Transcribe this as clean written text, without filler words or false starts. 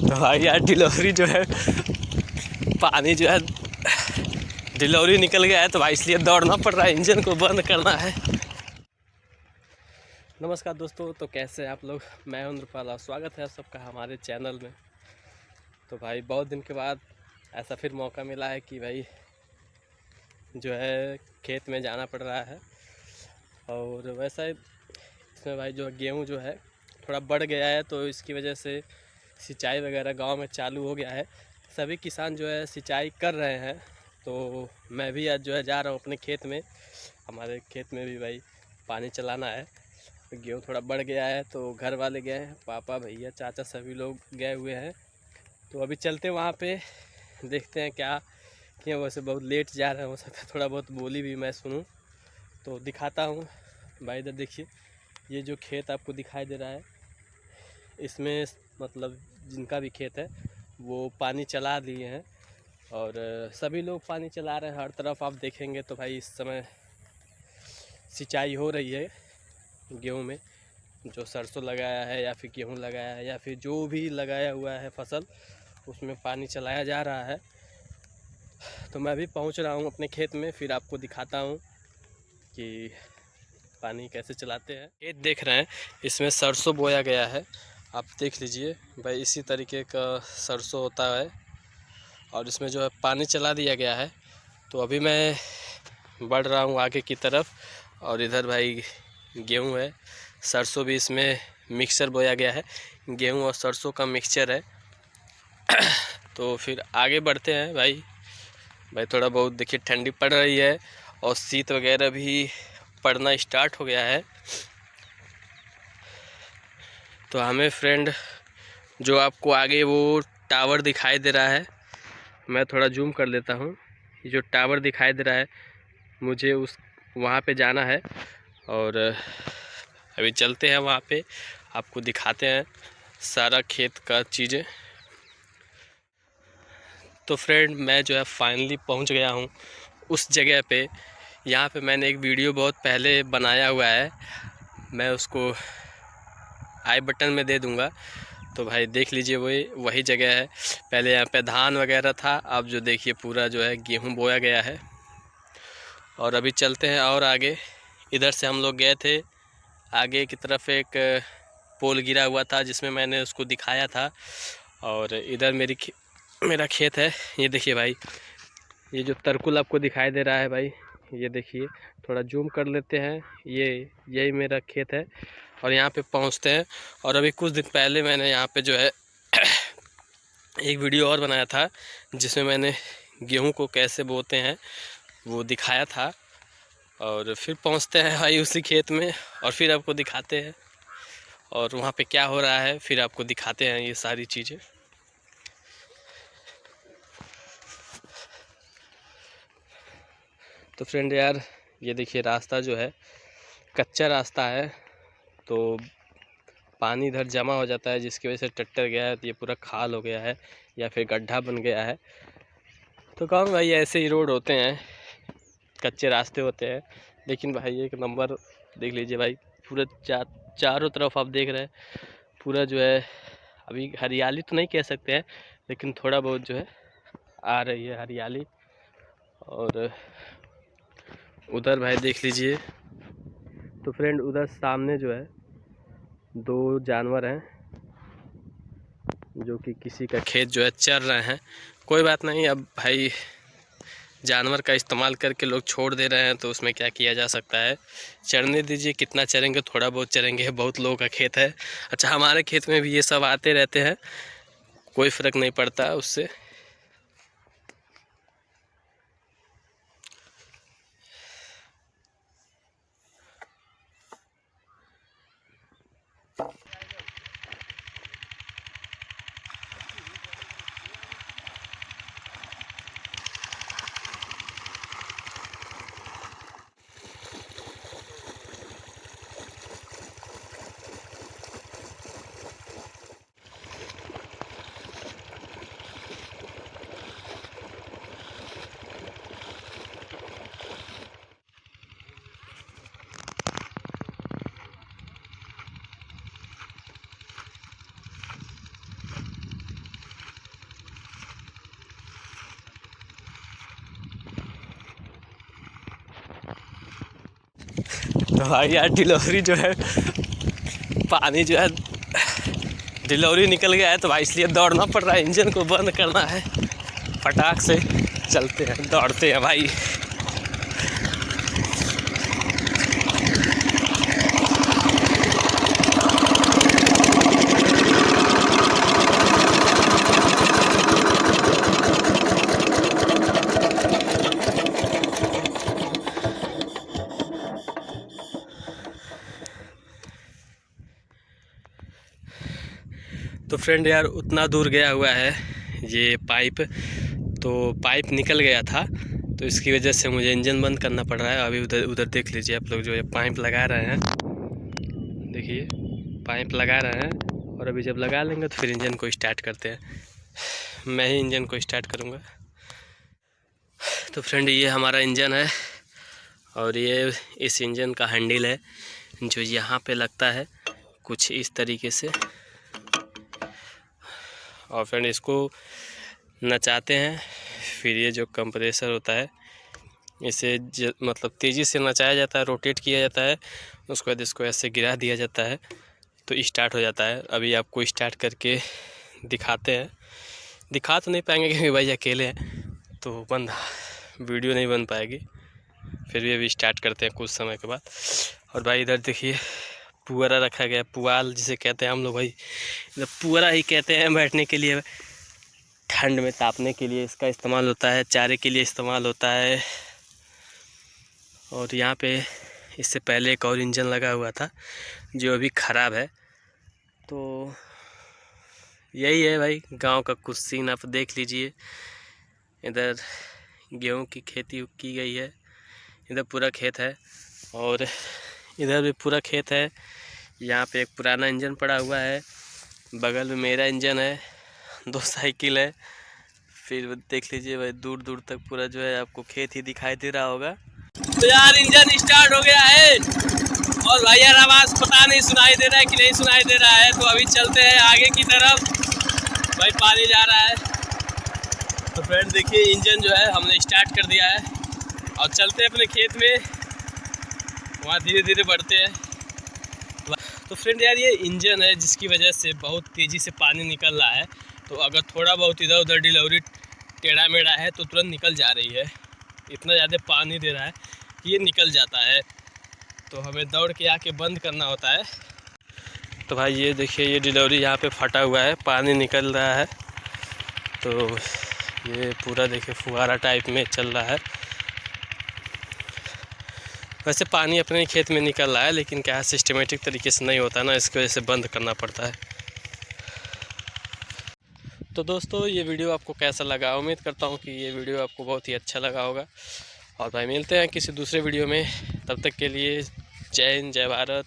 तो भाई यार डिलीवरी जो है, पानी जो है डिलीवरी निकल गया है, तो भाई इसलिए दौड़ना पड़ रहा है, इंजन को बंद करना है। नमस्कार दोस्तों, तो कैसे हैं आप लोग। मैं हूं नृपाल, स्वागत है सबका हमारे चैनल में। तो भाई बहुत दिन के बाद ऐसा फिर मौका मिला है कि भाई जो है खेत में जाना पड़ रहा है। और वैसा इसमें भाई जो गेहूँ जो है थोड़ा बढ़ गया है, तो इसकी वजह से सिंचाई वगैरह गांव में चालू हो गया है। सभी किसान जो है सिंचाई कर रहे हैं, तो मैं भी आज जो है जा रहा हूँ अपने खेत में। हमारे खेत में भी भाई पानी चलाना है। गेहूँ थोड़ा बढ़ गया है, तो घर वाले गए हैं, पापा भैया चाचा सभी लोग गए हुए हैं। तो अभी चलते वहाँ पे, देखते हैं क्या किए। वैसे बहुत लेट जा रहे हैं, हो सकता है थोड़ा बहुत बोली भी मैं सुनूँ, तो दिखाता हूँ। भाई इधर देखिए, ये जो खेत आपको दिखाई दे रहा है, इसमें मतलब जिनका भी खेत है वो पानी चला दिए हैं। और सभी लोग पानी चला रहे हैं हर तरफ। आप देखेंगे तो भाई इस समय सिंचाई हो रही है गेहूं में। जो सरसों लगाया है या फिर गेहूं लगाया है या फिर जो भी लगाया हुआ है फसल, उसमें पानी चलाया जा रहा है। तो मैं भी पहुंच रहा हूं अपने खेत में, फिर आपको दिखाता हूं कि पानी कैसे चलाते हैं। खेत देख रहे हैं, इसमें सरसों बोया गया है। आप देख लीजिए भाई, इसी तरीके का सरसों होता है। और इसमें जो है पानी चला दिया गया है। तो अभी मैं बढ़ रहा हूँ आगे की तरफ। और इधर भाई गेहूँ है, सरसों भी इसमें मिक्सचर बोया गया है। गेहूँ और सरसों का मिक्सचर है। तो फिर आगे बढ़ते हैं भाई। थोड़ा बहुत देखिए ठंडी पड़ रही है और शीत वगैरह भी पड़ना स्टार्ट हो गया है। तो हमें फ्रेंड जो आपको आगे वो टावर दिखाई दे रहा है, मैं थोड़ा जूम कर लेता हूँ। ये जो टावर दिखाई दे रहा है, मुझे उस वहाँ पे जाना है। और अभी चलते हैं वहाँ पे, आपको दिखाते हैं सारा खेत का चीज़ें। तो फ्रेंड मैं जो है फाइनली पहुँच गया हूँ उस जगह पे। यहाँ पे मैंने एक वीडियो बहुत पहले बनाया हुआ है, मैं उसको आई बटन में दे दूँगा। तो भाई देख लीजिए, वही जगह है। पहले यहाँ पे धान वगैरह था, अब जो देखिए पूरा जो है गेहूँ बोया गया है। और अभी चलते हैं और आगे। इधर से हम लोग गए थे, आगे की तरफ एक पोल गिरा हुआ था जिसमें मैंने उसको दिखाया था। और इधर मेरा खेत है। ये देखिए भाई, ये जो तरकुल आपको दिखाई दे रहा है भाई, ये देखिए, थोड़ा जूम कर लेते हैं। यही मेरा खेत है। और यहाँ पे पहुँचते हैं। और अभी कुछ दिन पहले मैंने यहाँ पे जो है एक वीडियो और बनाया था, जिसमें मैंने गेहूं को कैसे बोते हैं वो दिखाया था। और फिर पहुँचते हैं भाई उसी खेत में, और फिर आपको दिखाते हैं और वहाँ पे क्या हो रहा है, फिर आपको दिखाते हैं ये सारी चीज़ें। तो फ्रेंड यार, ये देखिए रास्ता जो है कच्चा रास्ता है, तो पानी इधर जमा हो जाता है, जिसकी वजह से ट्रैक्टर गया है तो ये पूरा खाल हो गया है या फिर गड्ढा बन गया है। तो काम भाई ऐसे ही रोड होते हैं, कच्चे रास्ते होते हैं। लेकिन भाई एक नंबर देख लीजिए भाई, पूरे चारों तरफ आप देख रहे हैं, पूरा जो है अभी हरियाली तो नहीं कह सकते हैं, लेकिन थोड़ा बहुत जो है आ रही है हरियाली। और उधर भाई देख लीजिए, तो फ्रेंड उधर सामने जो है दो जानवर हैं, जो कि किसी का खेत जो है चर रहे हैं। कोई बात नहीं, अब भाई जानवर का इस्तेमाल करके लोग छोड़ दे रहे हैं, तो उसमें क्या किया जा सकता है। चरने दीजिए, कितना चरेंगे, थोड़ा बहुत चरेंगे। बहुत लोगों का खेत है। अच्छा, हमारे खेत में भी ये सब आते रहते हैं, कोई फ़र्क नहीं पड़ता उससे। तो भाई यार डिलीवरी जो है, पानी जो है डिलीवरी निकल गया है, तो भाई इसलिए दौड़ना पड़ रहा है, इंजन को बंद करना है। फटाक से चलते हैं, दौड़ते हैं भाई। तो फ्रेंड यार उतना दूर गया हुआ है ये पाइप, तो पाइप निकल गया था, तो इसकी वजह से मुझे इंजन बंद करना पड़ रहा है। अभी उधर देख लीजिए आप लोग, जो ये पाइप लगा रहे हैं, देखिए पाइप लगा रहे हैं। और अभी जब लगा लेंगे तो फिर इंजन को स्टार्ट करते हैं। मैं ही इंजन को स्टार्ट करूँगा। तो फ्रेंड ये हमारा इंजन है, और ये इस इंजन का हैंडल है जो यहाँ पे लगता है कुछ इस तरीके से। और फ्रेंड इसको नचाते हैं, फिर ये जो कंप्रेसर होता है इसे मतलब तेज़ी से नचाया जाता है, रोटेट किया जाता है, उसके बाद इसको ऐसे गिरा दिया जाता है तो स्टार्ट हो जाता है। अभी आपको स्टार्ट करके दिखाते हैं। दिखा तो नहीं पाएंगे क्योंकि भाई अकेले हैं, तो वीडियो नहीं बन पाएगी। फिर भी अभी स्टार्ट करते हैं कुछ समय के बाद। और भाई इधर देखिए पुअरा रखा गया, पुआल जिसे कहते हैं हम लोग, भाई इधर पुअरा ही कहते हैं बैठने के लिए। ठंड में तापने के लिए इसका इस्तेमाल होता है, चारे के लिए इस्तेमाल होता है। और यहाँ पे इससे पहले एक और इंजन लगा हुआ था जो अभी ख़राब है। तो यही है भाई गांव का कुछ सीन, आप देख लीजिए। इधर गेहूं की खेती की गई है, इधर पूरा खेत है और इधर भी पूरा खेत है। यहाँ पे एक पुराना इंजन पड़ा हुआ है, बगल में मेरा इंजन है, 2 साइकिल है। फिर देख लीजिए भाई दूर दूर तक पूरा जो है आपको खेत ही दिखाई दे रहा होगा। तो यार इंजन स्टार्ट हो गया है, और भाई यार आवाज़ पता नहीं सुनाई दे रहा है कि नहीं सुनाई दे रहा है। तो अभी चलते हैं आगे की तरफ, भाई पानी जा रहा है। तो फ्रेंड देखिए इंजन जो है हमने स्टार्ट कर दिया है, और चलते हैं अपने खेत में, वहाँ धीरे धीरे बढ़ते हैं। तो फ्रेंड यार ये इंजन है जिसकी वजह से बहुत तेज़ी से पानी निकल रहा है। तो अगर थोड़ा बहुत इधर उधर डिलीवरी टेढ़ा मेढ़ा है तो तुरंत निकल जा रही है। इतना ज़्यादा पानी दे रहा है कि ये निकल जाता है, तो हमें दौड़ के आके बंद करना होता है। तो भाई ये देखिए ये डिलीवरी यहाँ पे फटा हुआ है, पानी निकल रहा है। तो ये पूरा देखिए फुहारा टाइप में चल रहा है। वैसे पानी अपने खेत में निकल रहा है, लेकिन क्या सिस्टमेटिक तरीके से नहीं होता ना, इसकी वजह से बंद करना पड़ता है। तो दोस्तों ये वीडियो आपको कैसा लगा, उम्मीद करता हूँ कि ये वीडियो आपको बहुत ही अच्छा लगा होगा। और भाई मिलते हैं किसी दूसरे वीडियो में, तब तक के लिए जय हिंद, जय भारत।